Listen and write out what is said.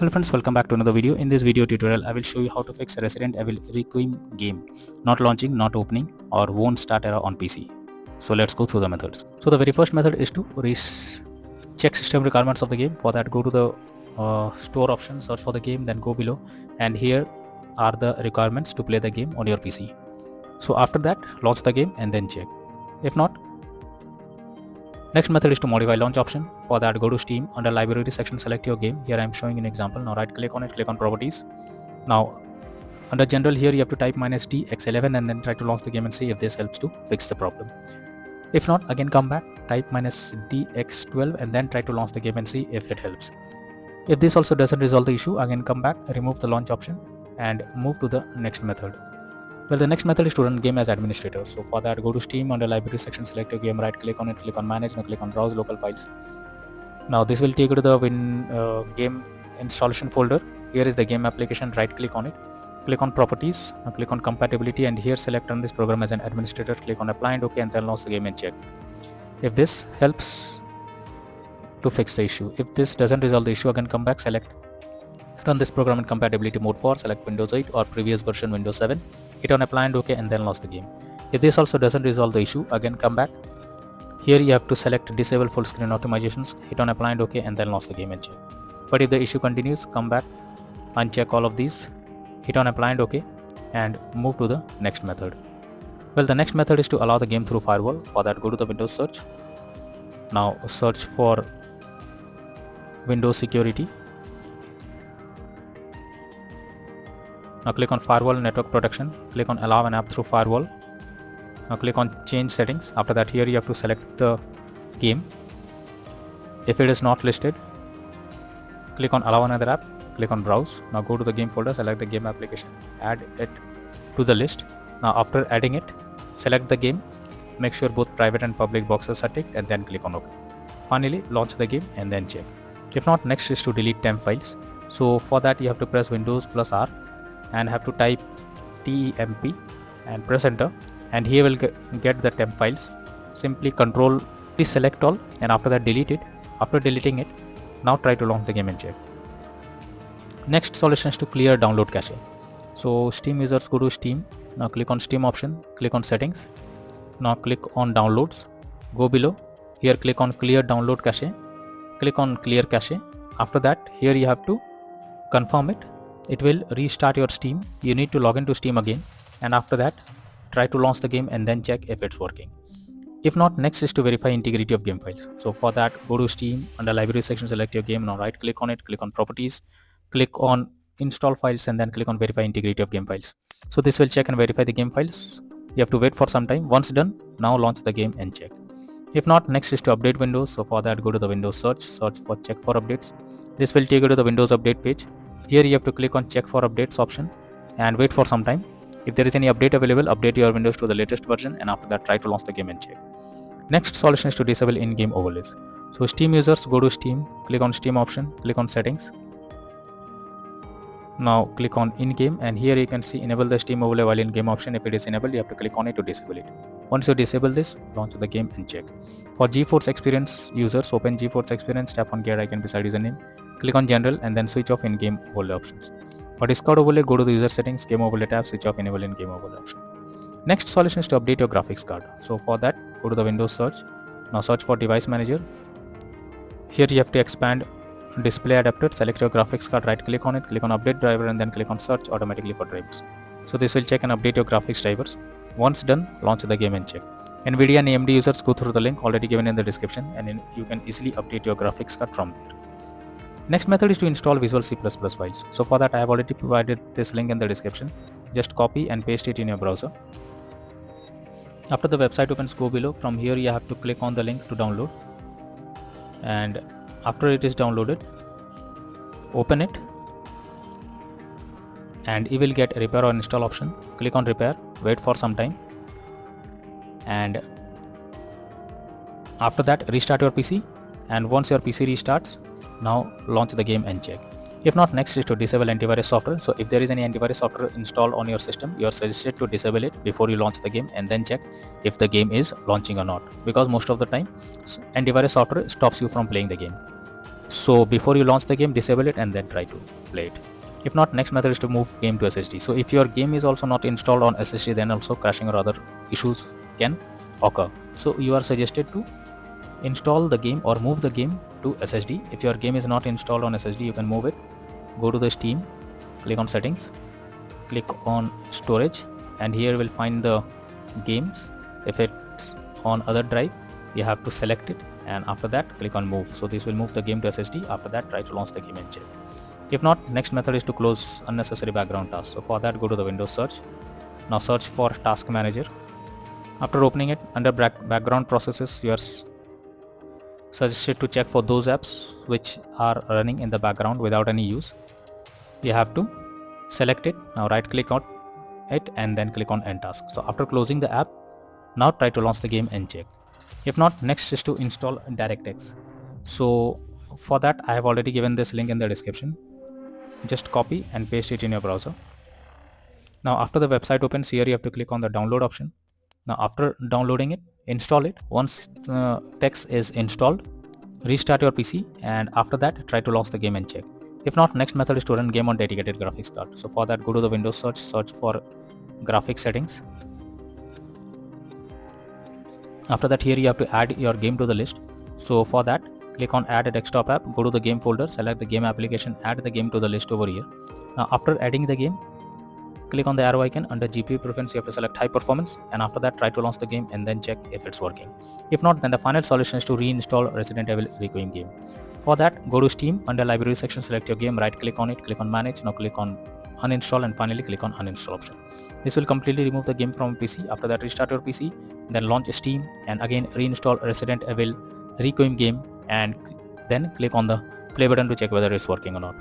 Hello friends, welcome back to another video. In this video tutorial, I will show you how to fix Resident Evil Requiem game not launching, not opening or won't start error on PC. So let's go through the methods. So the very first method is to check system requirements of the game. For that, go to the store option, search for the game, then go below, and here are the requirements to play the game on your PC. So after that, launch the game and then check. If not, next method is to modify launch option. For that, go to Steam, under library section, select your game. Here I am showing an example. Now right click on it, click on properties. Now under general, here you have to type -DX11 and then try to launch the game and see if this helps to fix the problem. If not, again come back, type -DX12 and then try to launch the game and see if it helps. If this also doesn't resolve the issue, again come back, remove the launch option and move to the next method. Well, the next method is to run game as administrator. So for that, go to Steam, under library section, select your game, right click on it, click on manage, now click on browse local files. Now this will take you to the game installation folder. Here is the game application, right click on it, click on properties, now click on compatibility and here select run this program as an administrator, click on apply and OK and then launch the game and check. If this helps to fix the issue. If this doesn't resolve the issue, again come back, select run this program in compatibility mode for, select Windows 8 or previous version Windows 7. Hit on apply and OK and then launch the game. If this also doesn't resolve the issue, again come back. Here you have to select disable full screen optimizations, hit on apply and OK and then launch the game and check. But if the issue continues, come back, uncheck all of these, hit on apply and OK and move to the next method. Well, the next method is to allow the game through firewall. For that, go to the Windows search. Now search for Windows security. Now click on firewall network protection, click on allow an app through firewall. Now click on change settings. After that, here you have to select the game. If it is not listed, click on allow another app, click on browse. Now go to the game folder, select the game application, add it to the list. Now after adding it, select the game, make sure both private and public boxes are ticked and then click on OK. Finally, launch the game and then check. If not, next is to delete temp files. So for that, you have to press Windows plus R and have to type temp and press enter, and here will get the temp files. Simply control, please select all and after that delete it. After deleting it, now try to launch the game and check. Next solution is to clear download cache. So Steam users, go to Steam, now click on Steam option, click on settings, now click on downloads, go below, here click on clear download cache, click on clear cache. After that, here you have to confirm it. It will restart your Steam. You need to log into Steam again and after that try to launch the game and then check if it's working. If not, next is to verify integrity of game files. So for that, go to Steam, under library section, select your game, now right click on it, click on properties, click on install files and then click on verify integrity of game files. So this will check and verify the game files. You have to wait for some time. Once done, now launch the game and check. If not, next is to update Windows. So for that, go to the Windows search for check for updates. This will take you to the Windows update page. Here you have to click on check for updates option and wait for some time. If there is any update available, update your Windows to the latest version and after that try to launch the game and check. Next solution is to disable in-game overlays. So Steam users, go to Steam, click on Steam option, click on settings. Now click on in-game and here you can see enable the Steam overlay while in-game option. If it is enabled, you have to click on it to disable it. Once you disable this, launch the game and check. For GeForce Experience users, open GeForce Experience, tap on gear icon beside username, click on general and then switch off in-game overlay options. For Discord overlay, go to the user settings, game overlay tab, switch off enable in-game overlay option. Next solution is to update your graphics card. So for that, go to the Windows search. Now search for device manager. Here you have to expand display adapter, select your graphics card, right click on it, click on update driver and then click on search automatically for drivers. So this will check and update your graphics drivers. Once done, launch the game and check. NVIDIA and AMD users, go through the link already given in the description and you can easily update your graphics card from there. Next method is to install Visual C++ files. So for that, I have already provided this link in the description. Just copy and paste it in your browser. After the website opens, go below. From here you have to click on the link to download and after it is downloaded, open it and you will get repair or install option. Click on repair, wait for some time and after that restart your PC, and once your PC restarts, now launch the game and check. If not, next is to disable antivirus software. So if there is any antivirus software installed on your system, you are suggested to disable it before you launch the game and then check if the game is launching or not, because most of the time antivirus software stops you from playing the game. So before you launch the game, disable it and then try to play it. If not, next method is to move game to SSD. So if your game is also not installed on SSD, then also crashing or other issues can occur. So you are suggested to install the game or move the game to SSD. If your game is not installed on SSD, you can move it. Go to the Steam, click on settings, click on storage, and here we'll find the games. If it's on other drive, you have to select it, and after that click on move. So this will move the game to SSD. After that, try to launch the game and check. If not, next method is to close unnecessary background tasks. So for that, go to the Windows search. Now search for Task Manager. After opening it, under background processes, you are suggested to check for those apps which are running in the background without any use. You have to select it. Now right click on it and then click on End Task. So after closing the app, now try to launch the game and check. If not, next is to install DirectX. So for that, I have already given this link in the description. Just copy and paste it in your browser. Now after the website opens, here you have to click on the download option. Now after downloading it, install it. Once text is installed, restart your PC, and after that try to launch the game and check. If not, next method is to run game on dedicated graphics card. So for that, go to the Windows search for graphics settings. After that, here you have to add your game to the list. So for that, click on add a desktop app, go to the game folder, select the game application, add the game to the list over here. Now after adding the game, click on the arrow icon. Under GPU preference, you have to select high performance, and after that try to launch the game and then check if it's working. If not, then the final solution is to reinstall Resident Evil Requiem game. For that, go to Steam, under library section, select your game, right click on it, click on manage, now click on uninstall, and finally click on uninstall option. This will completely remove the game from PC. After that, restart your PC, then launch Steam and again reinstall Resident Evil Requiem game, and then click on the play button to check whether it's working or not.